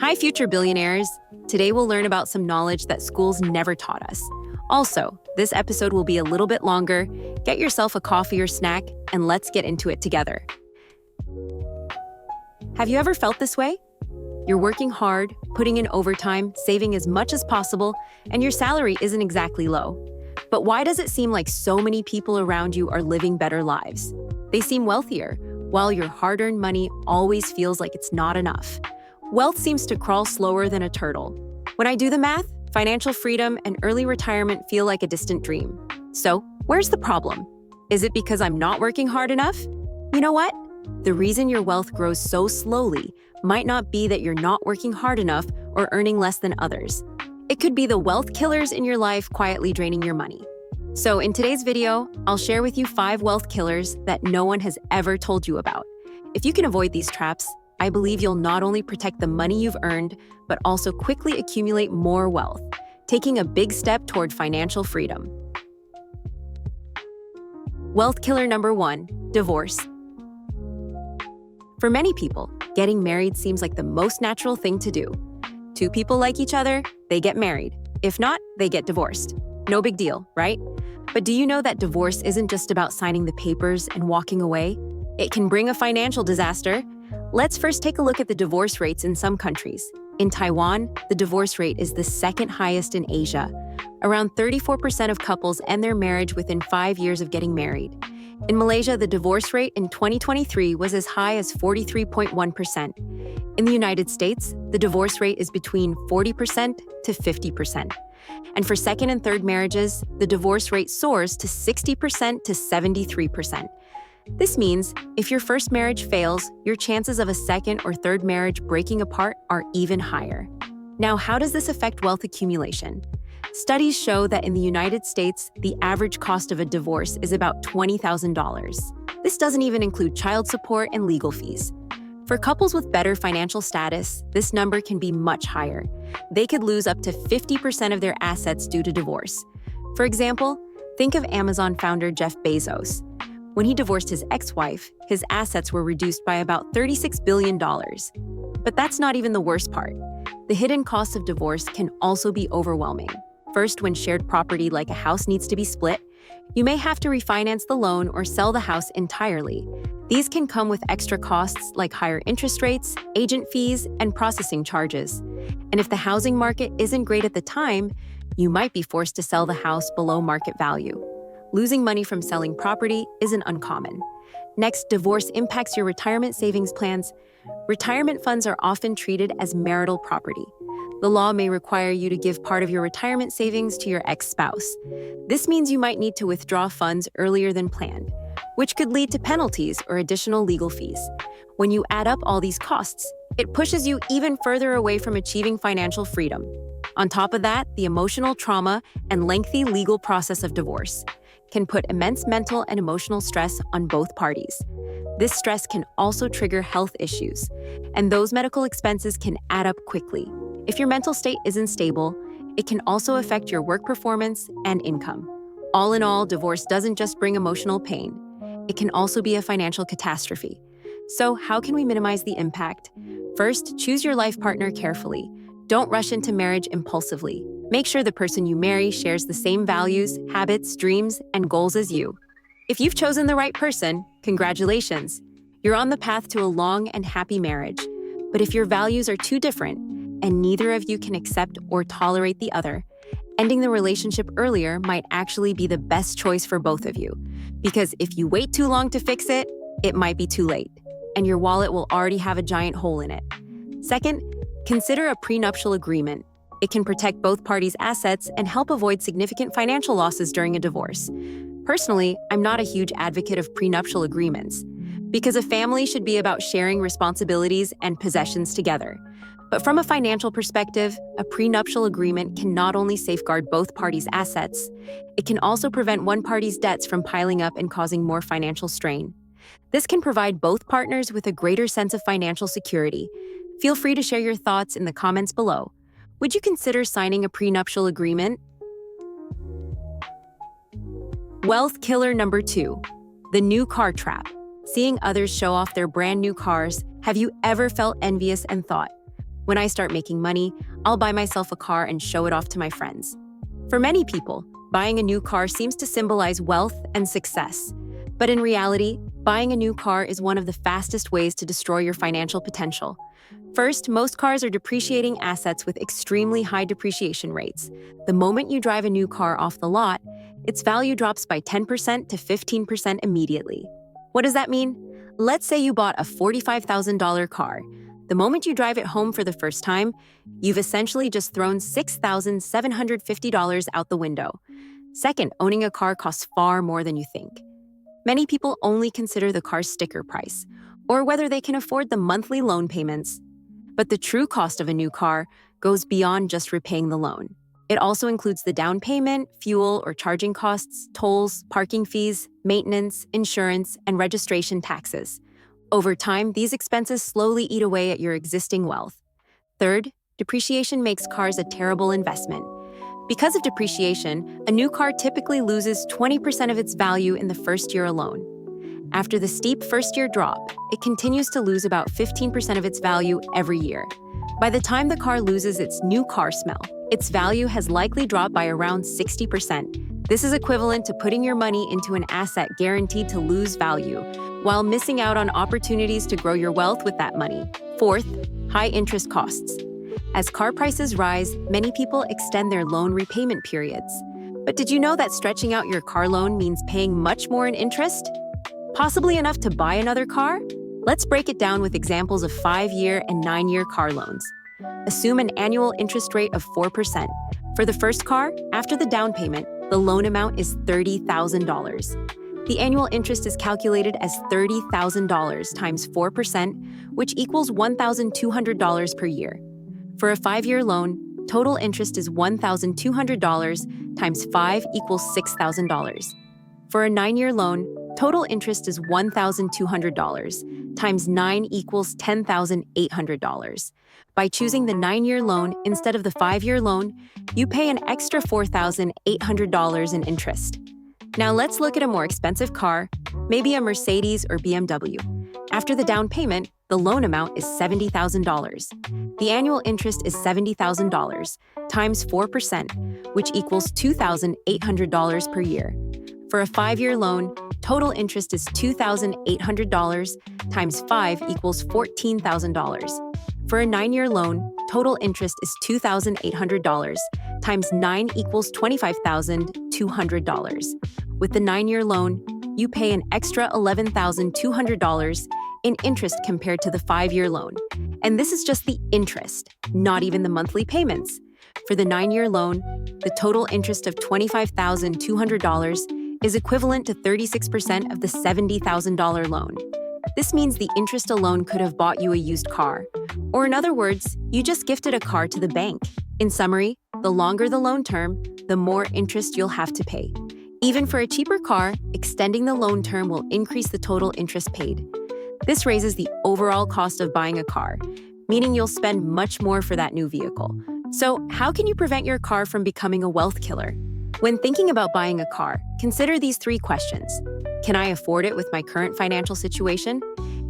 Hi, future billionaires. Today we'll learn about some knowledge that schools never taught us. Also, this episode will be a little bit longer. Get yourself a coffee or snack, and let's get into it together. Have you ever felt this way? You're working hard, putting in overtime, saving as much as possible, and your salary isn't exactly low. But why does it seem like so many people around you are living better lives? They seem wealthier, while your hard-earned money always feels like it's not enough. Wealth seems to crawl slower than a turtle. When I do the math, financial freedom and early retirement feel like a distant dream. So, where's the problem? Is it because I'm not working hard enough? You know what? The reason your wealth grows so slowly might not be that you're not working hard enough or earning less than others. It could be the wealth killers in your life quietly draining your money. So in today's video, I'll share with you 5 wealth killers that no one has ever told you about. If you can avoid these traps, I believe you'll not only protect the money you've earned, but also quickly accumulate more wealth, taking a big step toward financial freedom. Wealth killer number 1, divorce. For many people, getting married seems like the most natural thing to do. 2 people like each other, they get married. If not, they get divorced. No big deal, right? But do you know that divorce isn't just about signing the papers and walking away? It can bring a financial disaster. Let's first take a look at the divorce rates in some countries. In Taiwan, the divorce rate is the second highest in Asia. Around 34% of couples end their marriage within 5 years of getting married. In Malaysia, the divorce rate in 2023 was as high as 43.1%. In the United States, the divorce rate is between 40% to 50%. And for second and third marriages, the divorce rate soars to 60% to 73%. This means if your first marriage fails, your chances of a second or third marriage breaking apart are even higher. Now, how does this affect wealth accumulation? Studies show that in the United States, the average cost of a divorce is about $20,000. This doesn't even include child support and legal fees. For couples with better financial status, this number can be much higher. They could lose up to 50% of their assets due to divorce. For example, think of Amazon founder Jeff Bezos. When he divorced his ex-wife, his assets were reduced by about $36 billion. But that's not even the worst part. The hidden costs of divorce can also be overwhelming. First, when shared property like a house needs to be split, you may have to refinance the loan or sell the house entirely. These can come with extra costs like higher interest rates, agent fees, and processing charges. And if the housing market isn't great at the time, you might be forced to sell the house below market value. Losing money from selling property isn't uncommon. Next, divorce impacts your retirement savings plans. Retirement funds are often treated as marital property. The law may require you to give part of your retirement savings to your ex-spouse. This means you might need to withdraw funds earlier than planned, which could lead to penalties or additional legal fees. When you add up all these costs, it pushes you even further away from achieving financial freedom. On top of that, the emotional trauma and lengthy legal process of divorce can put immense mental and emotional stress on both parties. This stress can also trigger health issues, and those medical expenses can add up quickly. If your mental state isn't stable, it can also affect your work performance and income. All in all, divorce doesn't just bring emotional pain. It can also be a financial catastrophe. So, how can we minimize the impact? First, choose your life partner carefully. Don't rush into marriage impulsively. Make sure the person you marry shares the same values, habits, dreams, and goals as you. If you've chosen the right person, congratulations. You're on the path to a long and happy marriage. But if your values are too different, and neither of you can accept or tolerate the other, ending the relationship earlier might actually be the best choice for both of you. Because if you wait too long to fix it, it might be too late, and your wallet will already have a giant hole in it. Second, consider a prenuptial agreement. It can protect both parties' assets and help avoid significant financial losses during a divorce. Personally, I'm not a huge advocate of prenuptial agreements, because a family should be about sharing responsibilities and possessions together. But from a financial perspective, a prenuptial agreement can not only safeguard both parties' assets, it can also prevent one party's debts from piling up and causing more financial strain. This can provide both partners with a greater sense of financial security. Feel free to share your thoughts in the comments below. Would you consider signing a prenuptial agreement? Wealth killer number 2, the new car trap. Seeing others show off their brand new cars, have you ever felt envious and thought, When I start making money, I'll buy myself a car and show it off to my friends. For many people, buying a new car seems to symbolize wealth and success. But in reality, buying a new car is one of the fastest ways to destroy your financial potential. First, most cars are depreciating assets with extremely high depreciation rates. The moment you drive a new car off the lot, its value drops by 10% to 15% immediately. What does that mean? Let's say you bought a $45,000 car. The moment you drive it home for the first time, you've essentially just thrown $6,750 out the window. Second, owning a car costs far more than you think. Many people only consider the car's sticker price, or whether they can afford the monthly loan payments. But the true cost of a new car goes beyond just repaying the loan. It also includes the down payment, fuel or charging costs, tolls, parking fees, maintenance, insurance, and registration taxes. Over time, these expenses slowly eat away at your existing wealth. Third, depreciation makes cars a terrible investment. Because of depreciation, a new car typically loses 20% of its value in the first year alone. After the steep first-year drop, it continues to lose about 15% of its value every year. By the time the car loses its new car smell, its value has likely dropped by around 60%. This is equivalent to putting your money into an asset guaranteed to lose value, while missing out on opportunities to grow your wealth with that money. Fourth, high interest costs. As car prices rise, many people extend their loan repayment periods. But did you know that stretching out your car loan means paying much more in interest? Possibly enough to buy another car? Let's break it down with examples of 5-year and 9-year car loans. Assume an annual interest rate of 4%. For the first car, after the down payment, the loan amount is $30,000. The annual interest is calculated as $30,000 times 4%, which equals $1,200 per year. For a 5-year loan, total interest is $1,200 times 5 equals $6,000. For a 9-year loan, total interest is $1,200 times 9 equals $10,800. By choosing the 9-year loan instead of the 5-year loan, you pay an extra $4,800 in interest. Now let's look at a more expensive car, maybe a Mercedes or BMW. After the down payment, the loan amount is $70,000. The annual interest is $70,000 times 4%, which equals $2,800 per year. For a 5-year loan, total interest is $2,800 times 5 equals $14,000. For a 9-year loan, total interest is $2,800 times 9 equals $25,200. With the 9-year loan, you pay an extra $11,200 in interest compared to the 5-year loan. And this is just the interest, not even the monthly payments. For the 9-year loan, the total interest of $25,200 is equivalent to 36% of the $70,000 loan. This means the interest alone could have bought you a used car. Or in other words, you just gifted a car to the bank. In summary, the longer the loan term, the more interest you'll have to pay. Even for a cheaper car, extending the loan term will increase the total interest paid. This raises the overall cost of buying a car, meaning you'll spend much more for that new vehicle. So, how can you prevent your car from becoming a wealth killer? When thinking about buying a car, consider these 3 questions. Can I afford it with my current financial situation?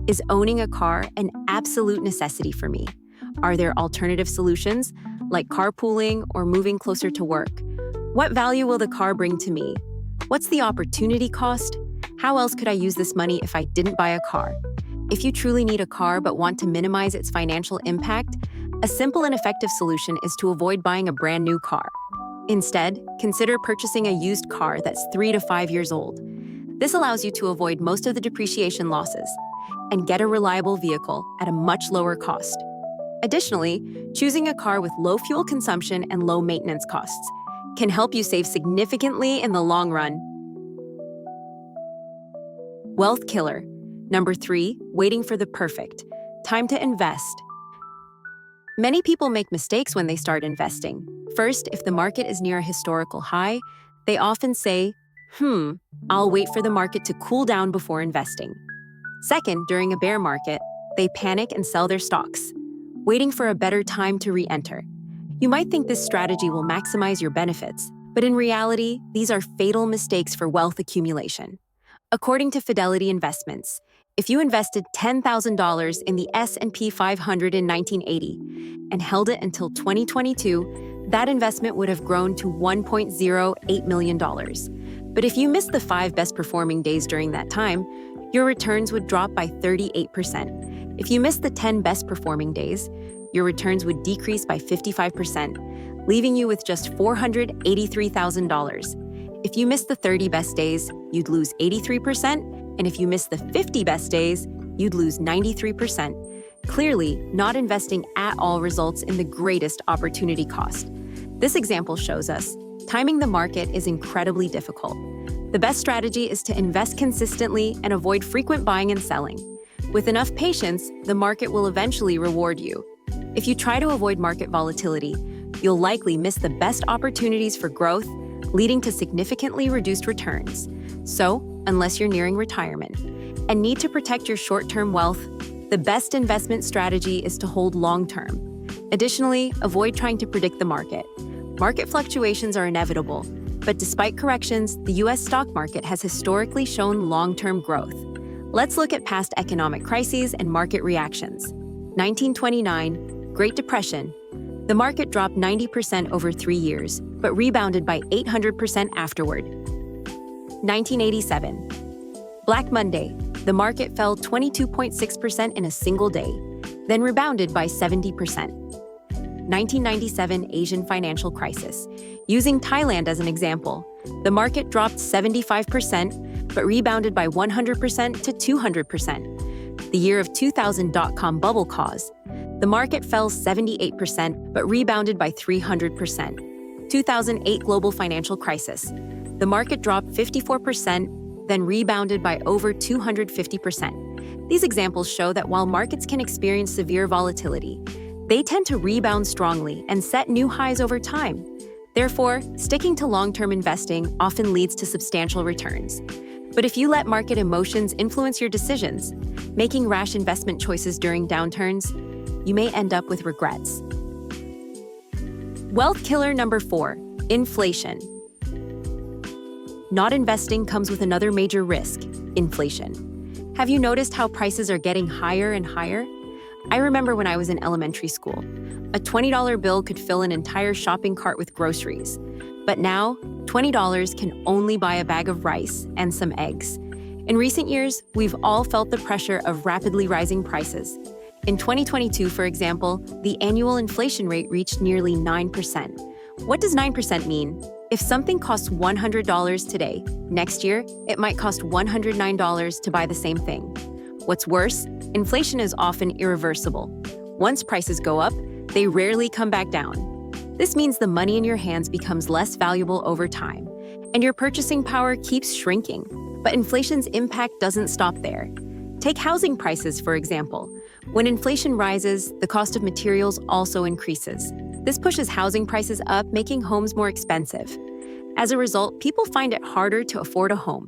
Is owning a car an absolute necessity for me? Are there alternative solutions, like carpooling or moving closer to work? What value will the car bring to me? What's the opportunity cost? How else could I use this money if I didn't buy a car? If you truly need a car but want to minimize its financial impact, a simple and effective solution is to avoid buying a brand new car. Instead, consider purchasing a used car that's 3 to 5 years old. This allows you to avoid most of the depreciation losses and get a reliable vehicle at a much lower cost. Additionally, choosing a car with low fuel consumption and low maintenance costs can help you save significantly in the long run. Wealth killer. Number 3, waiting for the perfect time to invest. Many people make mistakes when they start investing. First, if the market is near a historical high, they often say, I'll wait for the market to cool down before investing. Second, during a bear market, they panic and sell their stocks, waiting for a better time to re-enter. You might think this strategy will maximize your benefits, but in reality, these are fatal mistakes for wealth accumulation. According to Fidelity Investments, If you invested $10,000 in the S&P 500 in 1980 and held it until 2022, that investment would have grown to $1.08 million. But if you missed the 5 best performing days during that time, your returns would drop by 38%. If you missed the 10 best performing days, your returns would decrease by 55%, leaving you with just $483,000. If you missed the 30 best days, you'd lose 83%, and if you missed the 50 best days, you'd lose 93%. Clearly, not investing at all results in the greatest opportunity cost. This example shows us timing the market is incredibly difficult. The best strategy is to invest consistently and avoid frequent buying and selling. With enough patience, the market will eventually reward you. If you try to avoid market volatility, you'll likely miss the best opportunities for growth, leading to significantly reduced returns. So, unless you're nearing retirement and need to protect your short-term wealth, the best investment strategy is to hold long-term. Additionally, avoid trying to predict the market. Market fluctuations are inevitable, but despite corrections, the U.S. stock market has historically shown long-term growth. Let's look at past economic crises and market reactions. 1929, Great Depression. The market dropped 90% over 3 years, but rebounded by 800% afterward. 1987, Black Monday. The market fell 22.6% in a single day, then rebounded by 70%. 1997 Asian financial crisis. Using Thailand as an example, the market dropped 75%, but rebounded by 100% to 200%. The year of 2000 dot-com bubble cause. The market fell 78%, but rebounded by 300%. 2008 global financial crisis. The market dropped 54%, then rebounded by over 250%. These examples show that while markets can experience severe volatility, they tend to rebound strongly and set new highs over time. Therefore, sticking to long-term investing often leads to substantial returns. But if you let market emotions influence your decisions, making rash investment choices during downturns, you may end up with regrets. Wealth killer number 4, inflation. Not investing comes with another major risk, inflation. Have you noticed how prices are getting higher and higher? I remember when I was in elementary school, a $20 bill could fill an entire shopping cart with groceries. But now, $20 can only buy a bag of rice and some eggs. In recent years, we've all felt the pressure of rapidly rising prices. In 2022, for example, the annual inflation rate reached nearly 9%. What does 9% mean? If something costs $100 today, next year, it might cost $109 to buy the same thing. What's worse, inflation is often irreversible. Once prices go up, they rarely come back down. This means the money in your hands becomes less valuable over time, and your purchasing power keeps shrinking. But inflation's impact doesn't stop there. Take housing prices, for example. When inflation rises, the cost of materials also increases. This pushes housing prices up, making homes more expensive. As a result, people find it harder to afford a home.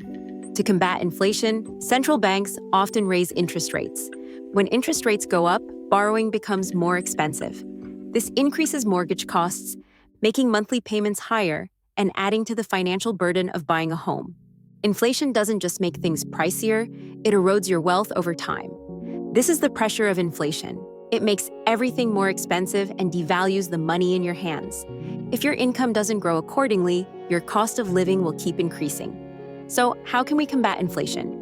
To combat inflation, central banks often raise interest rates. When interest rates go up, borrowing becomes more expensive. This increases mortgage costs, making monthly payments higher and adding to the financial burden of buying a home. Inflation doesn't just make things pricier, it erodes your wealth over time. This is the pressure of inflation. It makes everything more expensive and devalues the money in your hands. If your income doesn't grow accordingly, your cost of living will keep increasing. So, how can we combat inflation?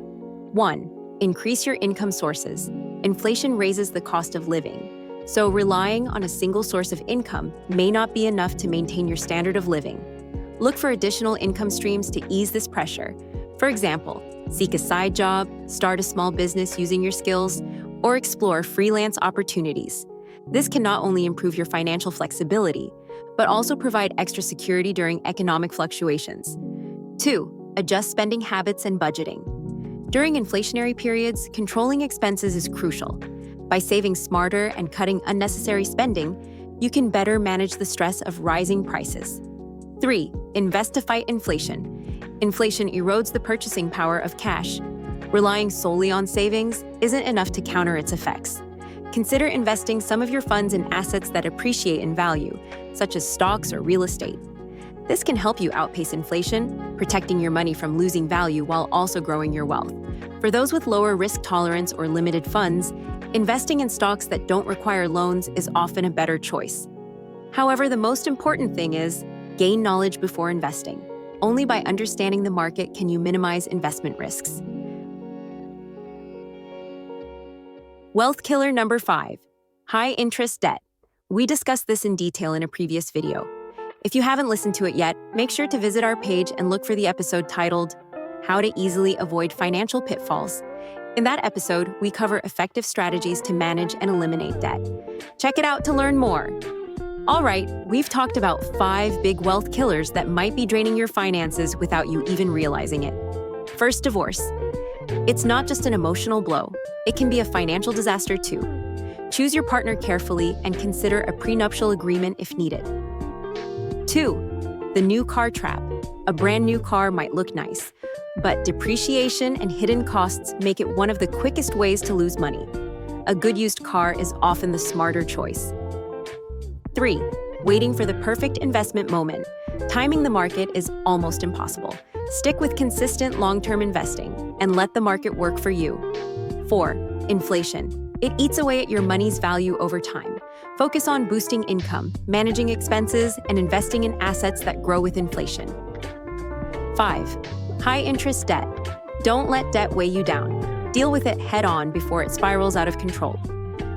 1. Increase your income sources. Inflation raises the cost of living. So, relying on a single source of income may not be enough to maintain your standard of living. Look for additional income streams to ease this pressure. For example, seek a side job, start a small business using your skills, or explore freelance opportunities. This can not only improve your financial flexibility, but also provide extra security during economic fluctuations. 2. Adjust spending habits and budgeting. During inflationary periods, controlling expenses is crucial. By saving smarter and cutting unnecessary spending, you can better manage the stress of rising prices. 3. Invest to fight inflation. Inflation erodes the purchasing power of cash. Relying solely on savings isn't enough to counter its effects. Consider investing some of your funds in assets that appreciate in value, such as stocks or real estate. This can help you outpace inflation, protecting your money from losing value while also growing your wealth. For those with lower risk tolerance or limited funds, investing in stocks that don't require loans is often a better choice. However, the most important thing is gain knowledge before investing. Only by understanding the market can you minimize investment risks. Wealth killer number 5, high interest debt. We discussed this in detail in a previous video. If you haven't listened to it yet, make sure to visit our page and look for the episode titled, How to Easily Avoid Financial Pitfalls. In that episode, we cover effective strategies to manage and eliminate debt. Check it out to learn more. All right, we've talked about 5 big wealth killers that might be draining your finances without you even realizing it. First, divorce. It's not just an emotional blow. It can be a financial disaster too. Choose your partner carefully and consider a prenuptial agreement if needed. 2, the new car trap. A brand new car might look nice, but depreciation and hidden costs make it one of the quickest ways to lose money. A good used car is often the smarter choice. 3, waiting for the perfect investment moment. Timing the market is almost impossible. Stick with consistent long-term investing and let the market work for you. 4, inflation. It eats away at your money's value over time. Focus on boosting income, managing expenses, and investing in assets that grow with inflation. 5, high-interest debt. Don't let debt weigh you down. Deal with it head-on before it spirals out of control.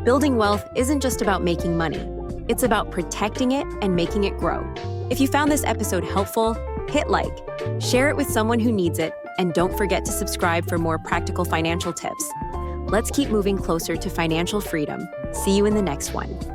Building wealth isn't just about making money. It's about protecting it and making it grow. If you found this episode helpful, hit like, share it with someone who needs it, and don't forget to subscribe for more practical financial tips. Let's keep moving closer to financial freedom. See you in the next one.